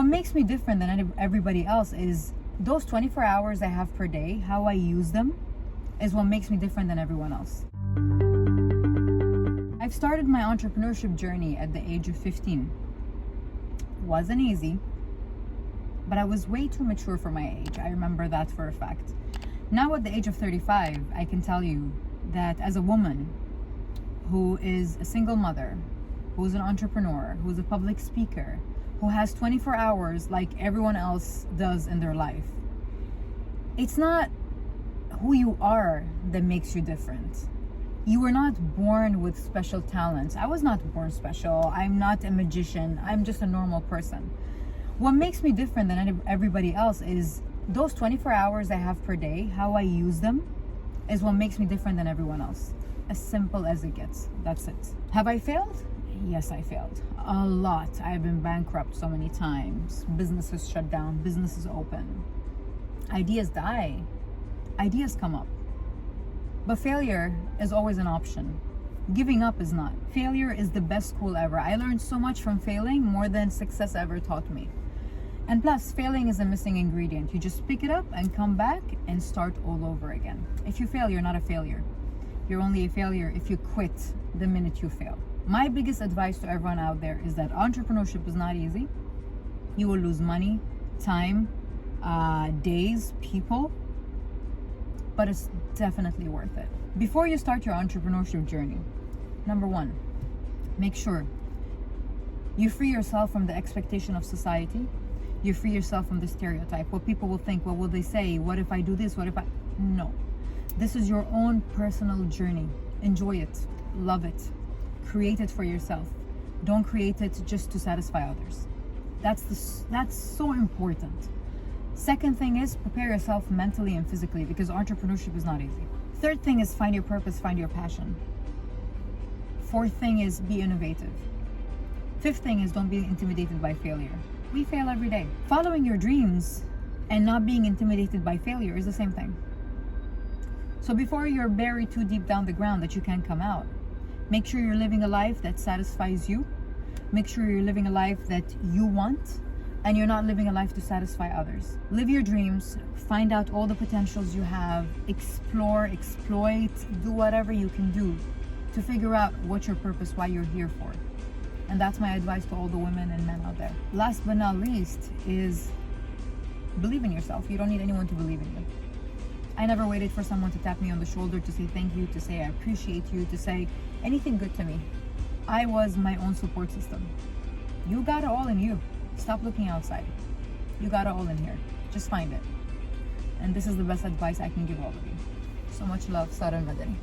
What makes me different than everybody else is those 24 hours I have per day, how I use them is what makes me different than everyone else. I've started my entrepreneurship journey at the age of 15. Wasn't easy, but I was way too mature for my age. I remember that for a fact. Now at the age of 35, I can tell you that as a woman who is a single mother, who's an entrepreneur, who's a public speaker, who has 24 hours like everyone else does in their life, it's not who you are that makes you different. You were not born with special talents. I was not born special. I'm not a magician. I'm just a normal person. What makes me different than everybody else is those 24 hours I have per day, how I use them is what makes me different than everyone else. As simple as it gets. That's it. Have I failed? Yes, I failed. A lot. I've been bankrupt so many times. Businesses shut down. Businesses open. Ideas die. Ideas come up. But failure is always an option. Giving up is not. Failure is the best school ever. I learned so much from failing, more than success ever taught me. And plus, failing is a missing ingredient. You just pick it up and come back and start all over again. If you fail, you're not a failure. You're only a failure if you quit the minute you fail. My biggest advice to everyone out there is that entrepreneurship is not easy. You will lose money, time, days, people, but it's definitely worth it. Before you start your entrepreneurship journey, number one, make sure you free yourself from the expectation of society. You free yourself from the stereotype. What people will think, what will they say? What if I do this? What if I... No. This is your own personal journey. Enjoy it. Love it. Create it for yourself. Don't create it just to satisfy others. That's so important. Second thing is prepare yourself mentally and physically, because entrepreneurship is not easy. Third thing is find your purpose, find your passion. Fourth thing is be innovative. Fifth thing is don't be intimidated by failure. We fail every day. Following your dreams and not being intimidated by failure is the same thing. So before you're buried too deep down the ground that you can't come out, make sure you're living a life that satisfies you. Make sure you're living a life that you want, and you're not living a life to satisfy others. Live your dreams, find out all the potentials you have, explore, exploit, do whatever you can do to figure out what's your purpose, why you're here for. And that's my advice to all the women and men out there. Last but not least is believe in yourself. You don't need anyone to believe in you. I never waited for someone to tap me on the shoulder to say thank you, to say I appreciate you, to say anything good to me. I was my own support system. You got it all in you. Stop looking outside. You got it all in here. Just find it. And this is the best advice I can give all of you. So much love, Sara Al Madani.